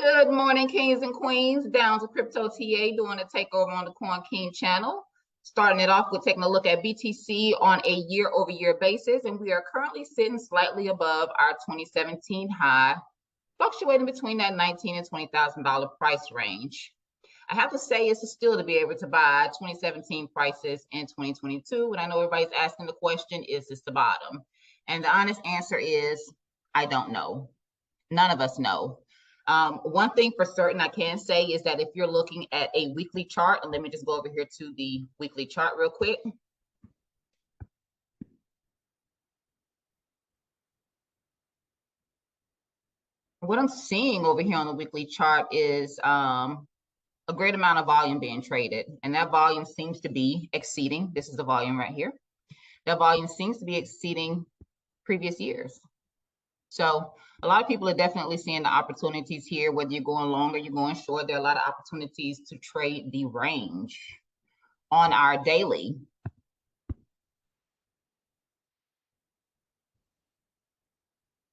Good morning, kings and queens. Down to Crypto TA doing a takeover on the Coin King channel. Starting it off with taking a look at BTC on a year-over-year basis, and we are currently sitting slightly above our 2017 high, fluctuating between that $19,000 and $20,000 price range. I have to say it's still to be able to buy 2017 prices in 2022, and I know everybody's asking the question, is this the bottom? And the honest answer is, I don't know. None of us know. One thing for certain I can say is that if you're looking at a weekly chart, and let me just go over here to the weekly chart real quick. What I'm seeing over here on the weekly chart is a great amount of volume being traded, and that volume seems to be exceeding, this is the volume right here, that volume seems to be exceeding previous years. So a lot of people are definitely seeing the opportunities here, whether you're going long or you're going short. There are a lot of opportunities to trade the range on our daily.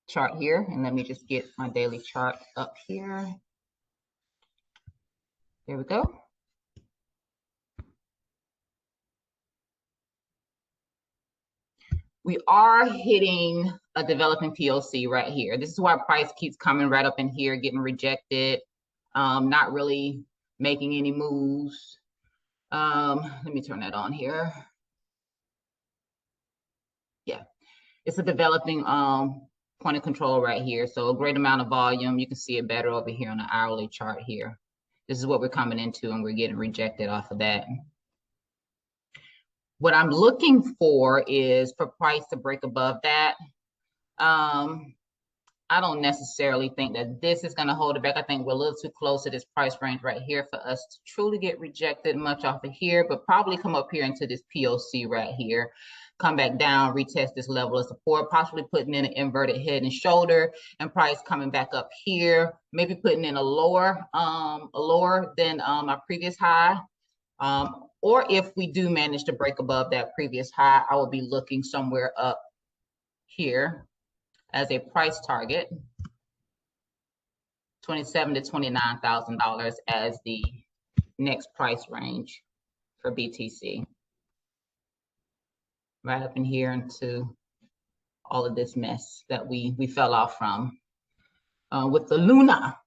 Chart here, and let me just get my daily chart up here. There we go. We are hitting a developing POC right here. This is why price keeps coming right up in here, getting rejected, not really making any moves. Let me turn that on here. Yeah, it's a developing point of control right here. So a great amount of volume. You can see it better over here on the hourly chart here. This is what we're coming into, and we're getting rejected off of that. What I'm looking for is for price to break above that. I don't necessarily think that this is going to hold it back. I think we're a little too close to this price range right here for us to truly get rejected much off of here, but probably come up here into this POC right here, come back down, retest this level of support, possibly putting in an inverted head and shoulder, and price coming back up here, maybe putting in a lower than our previous high. Or if we do manage to break above that previous high, I will be looking somewhere up here as a price target, $27,000 to $29,000 as the next price range for BTC. Right up in here into all of this mess that we fell off from with the Luna,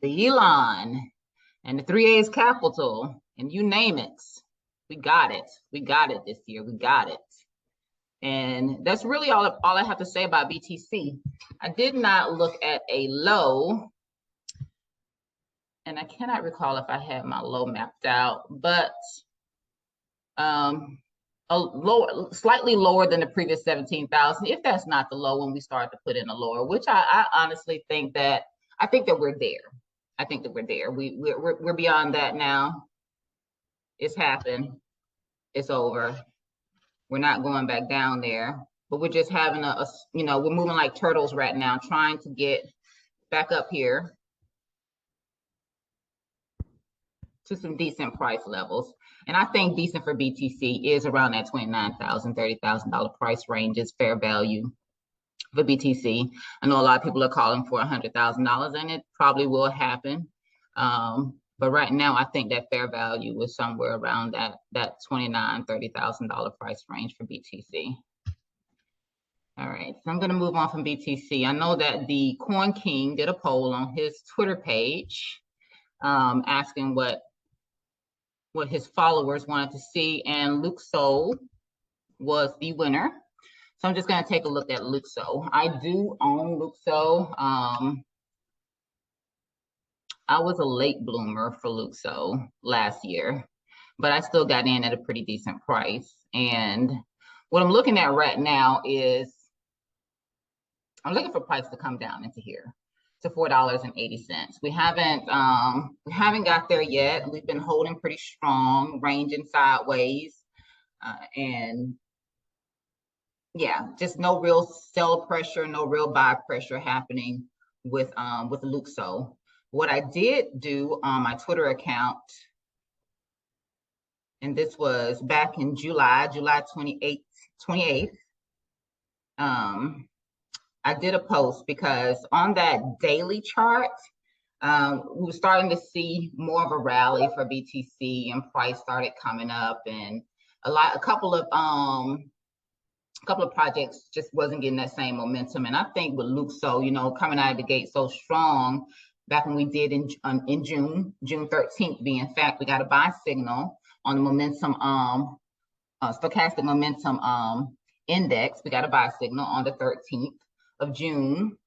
the Elon, and the 3A's Capital, and you name it. We got it. We got it this year. We got it. And that's really all I have to say about BTC. I did not look at a low, and I cannot recall if I had my low mapped out, but slightly lower than the previous 17,000. If that's not the low, when we start to put in a lower, which I honestly think that we're there. I think that we're there. We're beyond that now. It's happened. It's over. We're not going back down there, but we're just having we're moving like turtles right now, trying to get back up here to some decent price levels. And I think decent for BTC is around that $29,000, $30,000 price range is fair value for BTC. I know a lot of people are calling for $100,000, and it probably will happen. But right now, I think that fair value is somewhere around that $29,000, $30,000 price range for BTC. All right, so I'm going to move on from BTC. I know that the Coin King did a poll on his Twitter page asking what his followers wanted to see, and Lukso was the winner. So I'm just going to take a look at Lukso. I do own Lukso. I was a late bloomer for Lukso last year, but I still got in at a pretty decent price. And what I'm looking at right now is I'm looking for price to come down into here to $4.80. We haven't got there yet. We've been holding pretty strong, ranging sideways, and yeah, just no real sell pressure, no real buy pressure happening with Lukso. What I did do on my Twitter account, and this was back in July 28th, I did a post because on that daily chart, We were starting to see more of a rally for BTC, and price started coming up, and a couple of projects just wasn't getting that same momentum. And I think with Lukso, you know, coming out of the gate so strong, back when we did in June 13th, in fact, we got a buy signal on the momentum, stochastic momentum index. We got a buy signal on the 13th of June,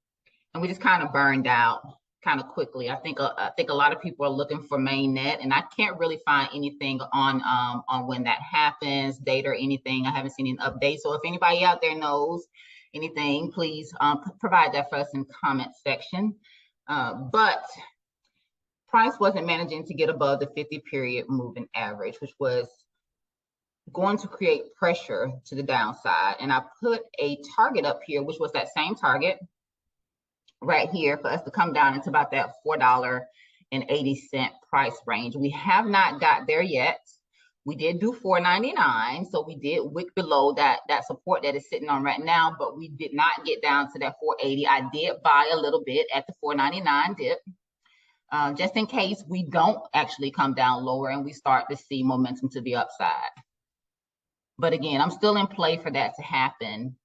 and we just kind of burned out kind of quickly. I think a lot of people are looking for mainnet, and I can't really find anything on when that happens, date or anything. I haven't seen an update. So if anybody out there knows anything, please provide that for us in the comment section. But price wasn't managing to get above the 50-period moving average, which was going to create pressure to the downside. And I put a target up here, which was that same target right here for us to come down into about that $4.80 price range. We have not got there yet. We did do $4.99, so we did wick below that support that is sitting on right now, but we did not get down to that $4.80. I did buy a little bit at the $4.99 dip, just in case we don't actually come down lower and we start to see momentum to the upside. But again, I'm still in play for that to happen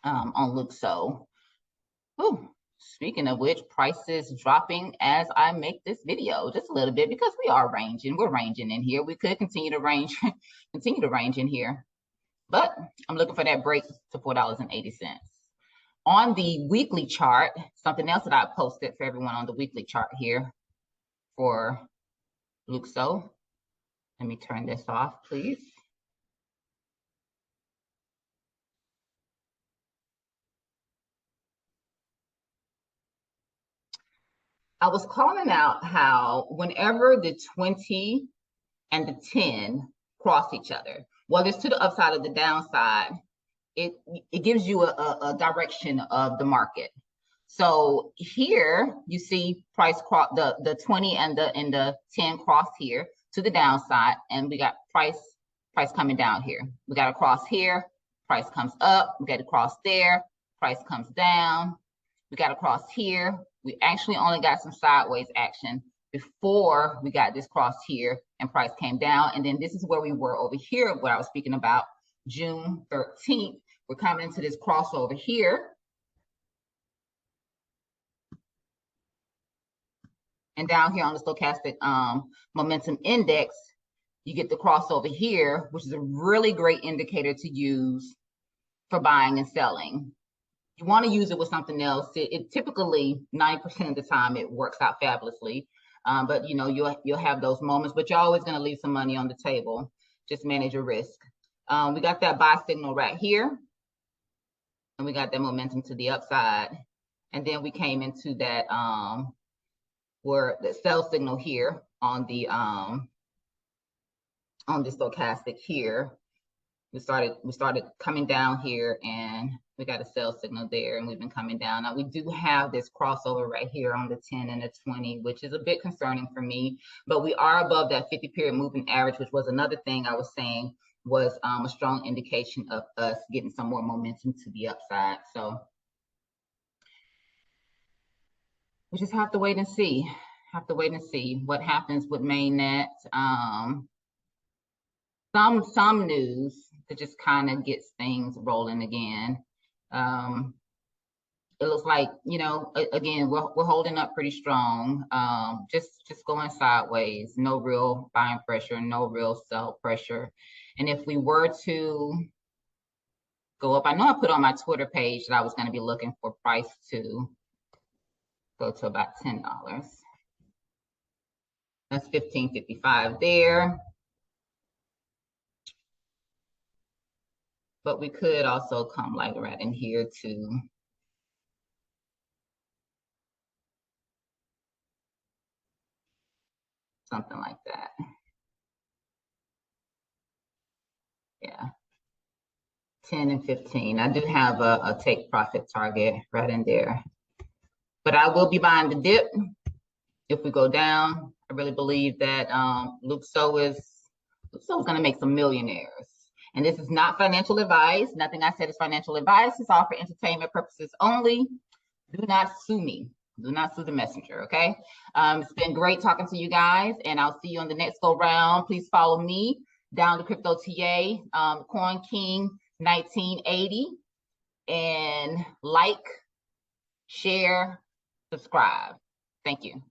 on Lukso. Ooh, speaking of which, prices dropping as I make this video just a little bit because we are ranging. We're ranging in here. We could continue to range, in here, but I'm looking for that break to $4.80. On the weekly chart, something else that I posted for everyone on the weekly chart here for Lukso. Let me turn this off, please. I was calling out how whenever the 20 and the 10 cross each other, whether it's to the upside or the downside, it gives you a direction of the market. So here you see price cross the 20 and the 10 cross here to the downside, and we got price coming down here. We got a cross here, price comes up. We got a cross there, price comes down. We got a cross here. We actually only got some sideways action before we got this cross here and price came down. And then this is where we were over here, what I was speaking about, June 13th. We're coming into this crossover here. And down here on the stochastic momentum index, you get the crossover here, which is a really great indicator to use for buying and selling. You want to use it with something else. It typically 90% of the time it works out fabulously, but you know you'll have those moments. But you're always going to leave some money on the table. Just manage your risk. We got that buy signal right here, and we got that momentum to the upside, and then we came into that where the sell signal here on the stochastic here. We started coming down here, and we got a sell signal there, and we've been coming down. Now we do have this crossover right here on the 10 and the 20, which is a bit concerning for me, but we are above that 50-period moving average, which was another thing I was saying was a strong indication of us getting some more momentum to the upside. So we just have to wait and see. What happens with mainnet. Some news that just kind of gets things rolling again. It looks like, you know, again, we're holding up pretty strong. Just going sideways, no real buying pressure, no real sell pressure. And if we were to go up, I know I put on my Twitter page that I was going to be looking for price to go to about $10. That's $15.55 there. But we could also come like right in here to something like that. Yeah, 10 and 15. I do have a take profit target right in there. But I will be buying the dip if we go down. I really believe that Lukso is going to make some millionaires. And this is not financial advice. Nothing I said is financial advice. It's all for entertainment purposes only. Do not sue me Do not sue the messenger, okay? It's been great talking to you guys, and I'll see you on the next go round. Please follow me down to Crypto TA, Coin King 1980, and like, share, subscribe. Thank you.